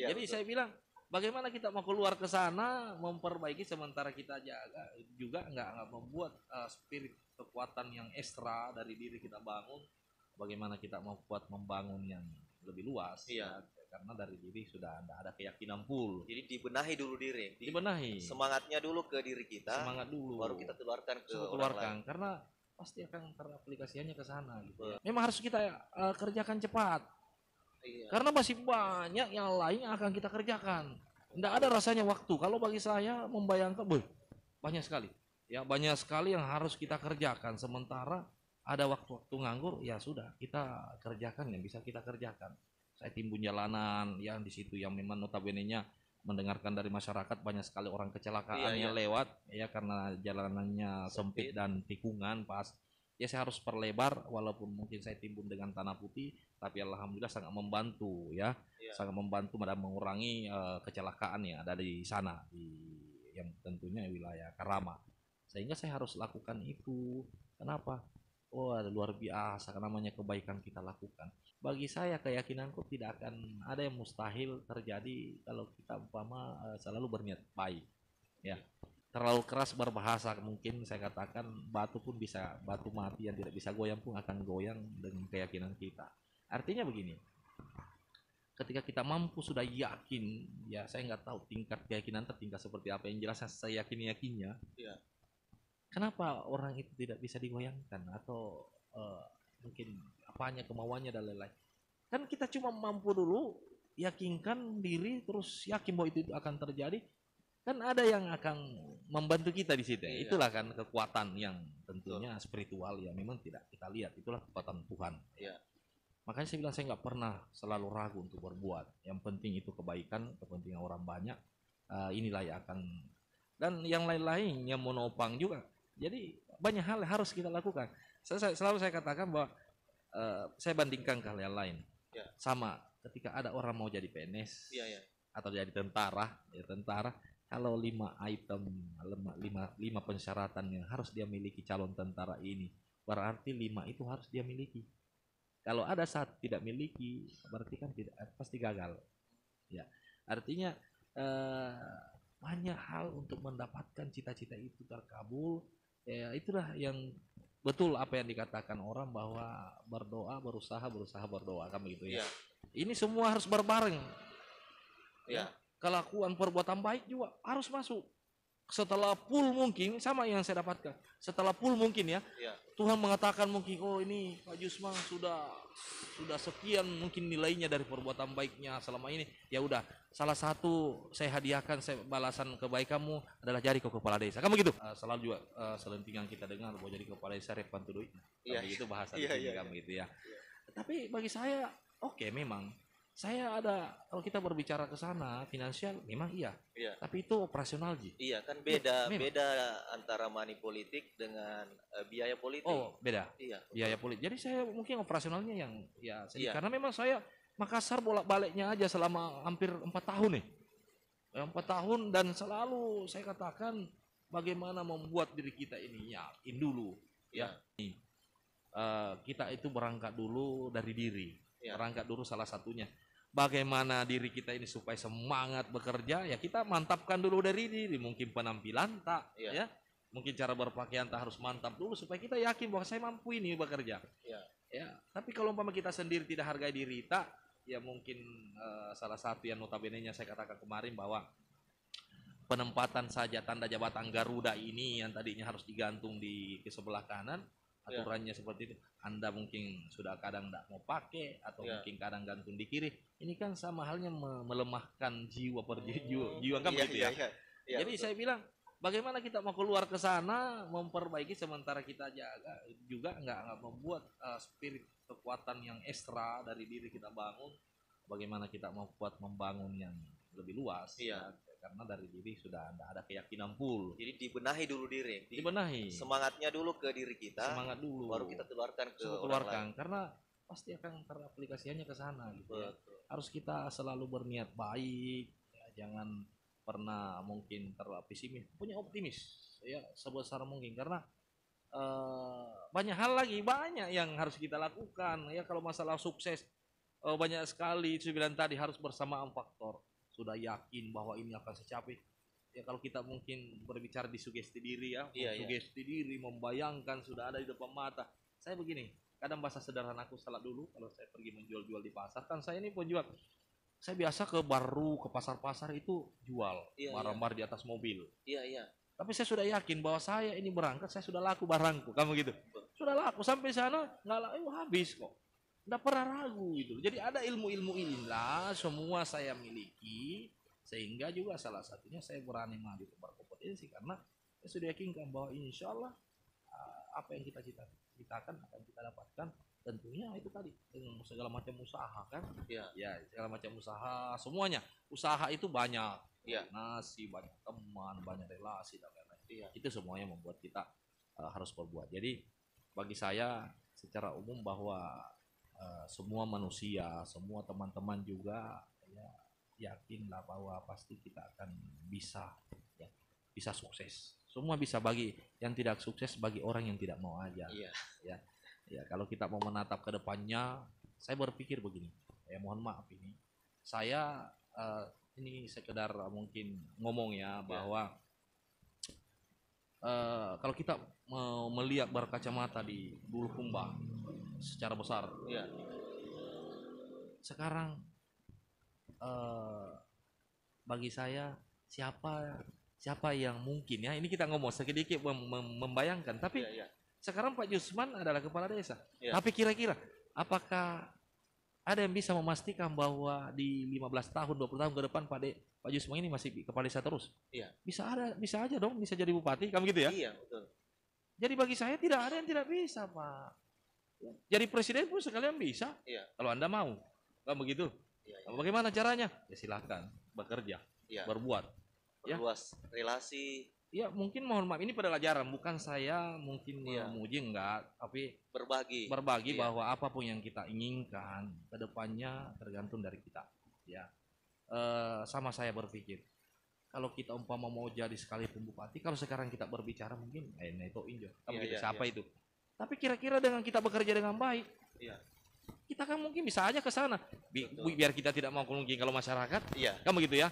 Iya, Jadi betul. saya bilang, bagaimana kita mau keluar ke sana memperbaiki sementara kita jaga juga nggak membuat spirit kekuatan yang ekstra dari diri kita bangun. Bagaimana kita mau buat membangun yang lebih luas? Iya. Ya, karena dari diri sudah ada keyakinan full. Jadi dibenahi dulu diri. Dibenahi. Semangatnya dulu ke diri kita. Semangat dulu. Baru kita keluarkan ke orang keluarkan lain. karena pasti akan teraplikasiannya ke sana gitu ya. Betul. Memang harus kita kerjakan cepat. Iya. Karena masih banyak yang lain yang akan kita kerjakan. Tidak ada rasanya waktu. Kalau bagi saya membayangkan, banyak sekali. Ya banyak sekali yang harus kita kerjakan. Sementara ada waktu-waktu nganggur, ya sudah kita kerjakan yang bisa kita kerjakan. Saya timbun jalanan yang di situ yang memang notabene-nya mendengarkan dari masyarakat banyak sekali orang kecelakaan yang lewat ya karena jalanannya sempit dan tikungan pas. Ya saya harus perlebar walaupun mungkin saya timbun dengan tanah putih, tapi alhamdulillah sangat membantu ya. Sangat membantu dan mengurangi kecelakaan yang ada di sana yang tentunya wilayah Karama. Sehingga saya harus lakukan itu. Kenapa? Oh, luar biasa, namanya kebaikan kita lakukan. Bagi saya keyakinanku tidak akan ada yang mustahil terjadi kalau kita umpama selalu berniat baik. Ya, terlalu keras berbahasa mungkin saya katakan batu pun bisa, batu mati yang tidak bisa goyang pun akan goyang dengan keyakinan kita. Artinya begini, ketika kita mampu sudah yakin, ya saya nggak tahu tingkat keyakinan tertingkat seperti apa, yang jelas saya yakinnya. Kenapa orang itu tidak bisa digoyangkan atau mungkin apanya kemauannya dan lain-lain. Kan kita cuma mampu dulu yakinkan diri terus yakin bahwa itu akan terjadi. Kan ada yang akan membantu kita di situ. Itulah kan kekuatan yang tentunya spiritual ya memang tidak kita lihat. Itulah kekuatan Tuhan. Makanya saya bilang saya nggak pernah selalu ragu untuk berbuat. Yang penting itu kebaikan, kepentingan orang banyak. Inilah yang akan dan yang lain-lain yang menopang juga. Jadi banyak hal yang harus kita lakukan. Selalu saya katakan bahwa saya bandingkan ke hal yang lain. Sama ketika ada orang mau jadi PNS atau jadi tentara, kalau 5 item, 5 persyaratan yang harus dia miliki calon tentara ini, berarti 5 itu harus dia miliki. Kalau ada satu tidak miliki, berarti kan tidak pasti gagal. Ya, artinya banyak hal untuk mendapatkan cita-cita itu terkabul. Ya, itulah yang betul apa yang dikatakan orang bahwa berdoa, berusaha, berdoa kan begitu ya. Ini semua harus berbareng. Kelakuan perbuatan baik juga harus masuk. Setelah full mungkin sama yang saya dapatkan. Setelah full mungkin ya. Tuhan mengatakan mungkin oh ini Pak Jusma sudah sekian mungkin nilainya dari perbuatan baiknya selama ini. Ya udah, salah satu saya hadiahkan, saya balasan kebaikanmu adalah jadi ke kepala desa. Kan begitu? Selalu juga selentingan kita dengar bahwa jadi kepala desa repan tuh duit. Begitu bahasa di sini kan begitu ya. Tapi bagi saya oke, memang saya ada, kalau kita berbicara ke sana finansial memang iya. Tapi itu operasional Ji. Iya kan beda antara money politik dengan biaya politik. Oh beda. Biaya politik. Jadi saya mungkin operasionalnya yang ya sedikit. Karena memang saya Makassar bolak-baliknya aja selama hampir 4 tahun nih. 4 tahun dan selalu saya katakan bagaimana membuat diri kita ini yakin dulu. Kita itu berangkat dulu dari diri. Berangkat dulu salah satunya. Bagaimana diri kita ini supaya semangat bekerja, ya kita mantapkan dulu dari diri. Mungkin penampilan tak, ya. Mungkin cara berpakaian tak harus mantap dulu supaya kita yakin bahwa saya mampu ini bekerja. Ya. Tapi kalau umpama kita sendiri tidak hargai diri tak, ya mungkin salah satu yang notabene-nya saya katakan kemarin bahwa penempatan saja tanda jabatan Garuda ini yang tadinya harus digantung di sebelah kanan. Aturannya seperti itu. Anda mungkin sudah kadang tidak mau pakai atau mungkin kadang gantung di kiri. Ini kan sama halnya melemahkan jiwa jiwa kan begitu ya. Jadi betul. Saya bilang bagaimana kita mau keluar ke sana memperbaiki sementara kita jaga juga nggak membuat spirit kekuatan yang ekstra dari diri kita bangun. Bagaimana kita mau buat membangun yang lebih luas. Karena dari diri sudah ada keyakinan full. Jadi dibenahi dulu diri. Dibenahi. Semangatnya dulu ke diri kita. Semangat dulu. Baru kita keluarkan ke orang lain. Karena pasti akan teraplikasiannya ke sana gitu ya. Harus kita selalu berniat baik, ya, jangan pernah mungkin terlalu pesimis, punya optimis ya sebesar mungkin karena banyak hal lagi banyak yang harus kita lakukan ya. Kalau masalah sukses banyak sekali, saya bilang tadi harus bersamaan faktor. sudah yakin bahwa ini akan tercapai. Ya kalau kita mungkin berbicara di sugesti diri ya, Iya, iya. sugesti diri, membayangkan sudah ada di depan mata. Saya begini, kadang bahasa sederhana aku salah dulu kalau saya pergi menjual-jual di pasar, kan saya ini penjual. Saya biasa ke baru, ke pasar-pasar itu jual Iya, barang-barang di atas mobil. Iya, iya. Tapi saya sudah yakin bahwa saya ini berangkat, saya sudah laku barangku, kamu gitu. Sudah laku sampai sana nggak laku, habis kok. Nggak pernah ragu gitu. Jadi ada ilmu-ilmu inilah semua saya miliki, sehingga juga salah satunya saya berani maju ke berkompetensi karena saya sudah yakinkan bahwa insya Allah apa yang kita citakan akan kita dapatkan. Tentunya itu tadi dengan segala macam usaha kan, Iya. ya segala macam usaha, semuanya usaha itu banyak, Iya. nasi, banyak teman, banyak relasi dan lain-lain. Iya. Itu semuanya membuat kita harus berbuat. Jadi bagi saya secara umum bahwa semua manusia, semua teman-teman juga ya, yakinlah bahwa pasti kita akan bisa ya, bisa sukses. Semua bisa, bagi yang tidak sukses bagi orang yang tidak mau aja. Iya. Ya. Ya, kalau kita mau menatap ke depannya, saya berpikir begini. Ya mohon maaf ini. Saya ini sekedar mungkin ngomong ya bahwa kalau kita mau melihat berkacamata di Bulukumba secara besar, Iya. sekarang bagi saya siapa yang mungkin ya, ini kita ngomong sedikit membayangkan, tapi Iya, iya. sekarang Pak Jusman adalah kepala desa. Iya. Tapi kira-kira apakah ada yang bisa memastikan bahwa di 15 tahun, 20 tahun ke depan Pak Jusman ini masih kepala desa terus? Iya. Bisa aja dong, bisa jadi bupati, kamu gitu ya? Iya, betul. Jadi bagi saya tidak ada yang tidak bisa, Pak. Jadi presiden pun sekalian bisa. Iya. Kalau Anda mau. Kan begitu? Iya, iya. Bagaimana caranya? Ya silakan bekerja, Iya. berbuat. Ya. Perluas relasi, Ya mungkin mohon maaf, ini pelajaran, bukan saya mungkin Iya. memuji, enggak, tapi berbagi. Iya. bahwa apapun yang kita inginkan ke depannya tergantung dari kita. Ya. Sama saya berpikir, kalau kita umpama mau jadi sekalipun bupati, kalau sekarang kita berbicara mungkin neto injo, Iya, iya, siapa iya. itu? Tapi kira-kira dengan kita bekerja dengan baik, Iya. kita kan mungkin bisa aja ke sana. Betul. Biar kita tidak mau kerugian kalau masyarakat, Iya. kan begitu ya?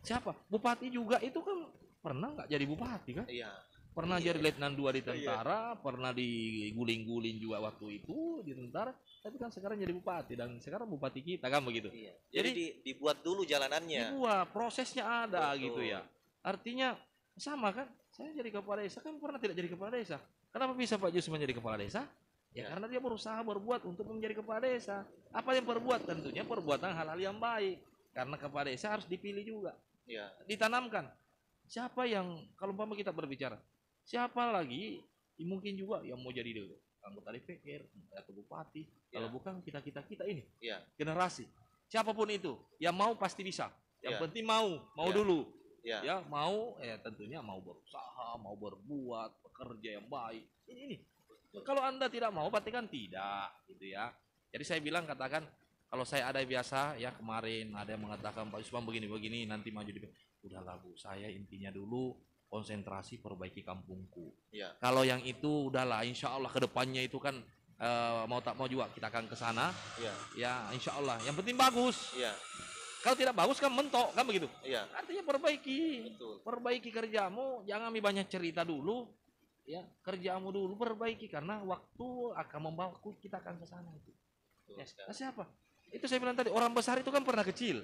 Siapa? Bupati juga itu kan pernah nggak jadi bupati kan? Iya. Pernah Iya. jadi letnan 2 di tentara, pernah diguling-guling juga waktu itu di tentara, tapi kan sekarang jadi bupati dan sekarang bupati kita kan begitu. Iya. Jadi dibuat dulu jalanannya. Dibuat prosesnya ada Betul. gitu ya. Artinya sama kan? Saya jadi kepala desa kan pernah tidak jadi kepala desa. Kenapa bisa Pak Jusman jadi kepala desa? Ya, Ya. karena dia berusaha berbuat untuk menjadi kepala desa. Apa yang perbuat? Tentunya perbuatan hal-hal yang baik. Karena kepala desa harus dipilih juga, Iya. ditanamkan. Siapa yang, kalau umpama kita berbicara, siapa lagi mungkin juga yang mau jadi anggota DPR atau bupati, kalau Ya. bukan kita ini Iya. generasi, siapapun itu yang mau pasti bisa, yang Ya. penting mau Ya. dulu Iya. ya, mau tentunya mau berusaha, mau berbuat, bekerja yang baik. Ini kalau Anda tidak mau berarti kan tidak gitu ya. Jadi saya bilang, katakan kalau saya ada biasa ya, kemarin ada yang mengatakan Pak Yusman begini nanti maju di, udahlah Bu, saya intinya dulu konsentrasi perbaiki kampungku. Iya. Kalau yang itu udahlah, insya Allah kedepannya itu kan mau tak mau juga kita akan ke sana Iya. ya, insya Allah. Yang penting bagus. Iya. Kalau tidak bagus kan mentok kan begitu. Iya. Artinya perbaiki, Betul. perbaiki kerjamu, jangan banyak cerita dulu. Ya, kerjamu dulu perbaiki karena waktu akan membawa kita akan ke sana itu. Betul Ya, sekali. nah siapa? Itu saya bilang tadi, orang besar itu kan pernah kecil.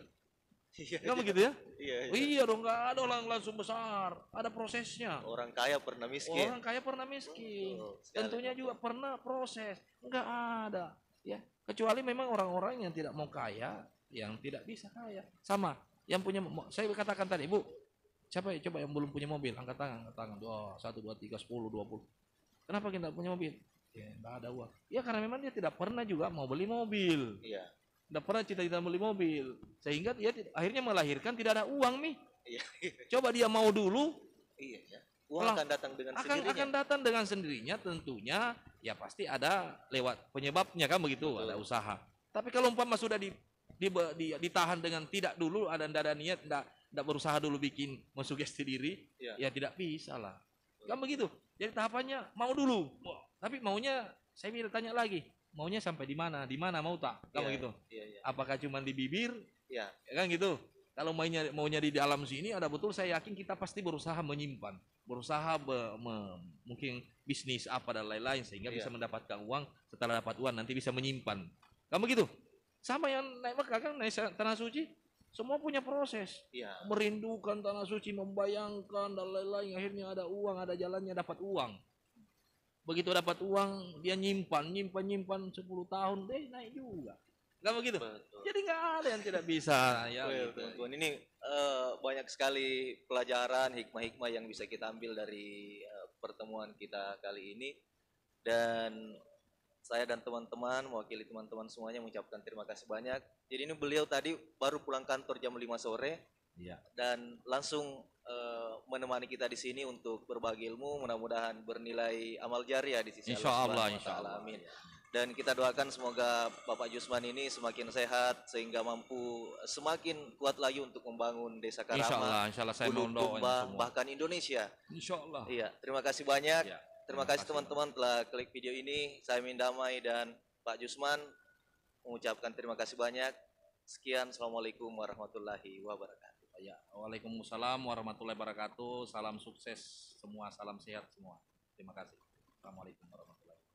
Iya. Kan begitu ya? Iya. Oh, iya dong, nggak ada orang langsung besar, ada prosesnya. Orang kaya pernah miskin. Orang kaya pernah miskin. Betul sekali. Tentunya juga pernah proses. Enggak ada, ya. Kecuali memang orang-orang yang tidak mau kaya, yang tidak bisa kaya. Sama, yang punya, saya katakan tadi, Bu, siapa ya coba yang belum punya mobil? Angkat tangan, angkat tangan. 1, 2, 3, 10, 20. Kenapa kita punya mobil? Ya, enggak ada uang. Ya karena memang dia tidak pernah juga mau beli mobil. Iya. Tidak pernah cita-cita beli mobil. Sehingga dia akhirnya melahirkan tidak ada uang nih. Iya. Coba dia mau dulu, Iya. Ya. Uang Pulang. akan datang dengan akan sendirinya. datang dengan sendirinya. Tentunya ya pasti ada lewat penyebabnya kan begitu. Betul. Ada usaha. Tapi kalau umpama sudah ditahan dengan tidak dulu, ada niat, tidak berusaha dulu bikin mensugesti diri, Iya. ya tidak bisa lah kan begitu. Jadi tahapannya mau dulu. Tapi maunya, saya bila tanya lagi, maunya sampai di mana mau tak kan Iya. begitu. Iya. Iya. Apakah cuma di bibir Iya. ya kan gitu, Kalau maunya di dalam sini ada betul, saya yakin kita pasti berusaha menyimpan, berusaha mungkin bisnis apa dan lain-lain sehingga Iya. bisa mendapatkan uang. Setelah dapat uang nanti bisa menyimpan. Kamu gitu? Sama yang naik Mekah kan, naik tanah suci, semua punya proses. Iya. Merindukan tanah suci, membayangkan dan lain-lain. Akhirnya ada uang, ada jalannya dapat uang. Begitu dapat uang, dia nyimpan 10 tahun, naik juga. Gak begitu? Betul. Jadi nggak ada yang tidak bisa ya. Well, Gitu. teman-teman, ini banyak sekali pelajaran hikmah-hikmah yang bisa kita ambil dari pertemuan kita kali ini. Dan saya dan teman-teman, mewakili teman-teman semuanya mengucapkan terima kasih banyak. Jadi ini beliau tadi baru pulang kantor jam 5 sore Iya. dan langsung menemani kita di sini untuk berbagi ilmu, mudah-mudahan bernilai amal jariah di sisi Insya Allah, Subhanahu wa insya Ta'ala. Allah. Amin. Dan kita doakan semoga Bapak Jusman ini semakin sehat sehingga mampu semakin kuat lagi untuk membangun Desa Karama, Insya Allah saya Ulu mendoakan Tumbang, semua. bahkan Indonesia. Insya Allah. Iya, terima kasih banyak. Ya, Terima kasih teman-teman telah klik video ini. Saya Min Damai dan Pak Jusman mengucapkan terima kasih banyak. Sekian, Assalamualaikum warahmatullahi wabarakatuh. Ya, waalaikumsalam warahmatullahi wabarakatuh. Salam sukses semua, salam sehat semua. Terima kasih. Assalamualaikum warahmatullahi wabarakatuh.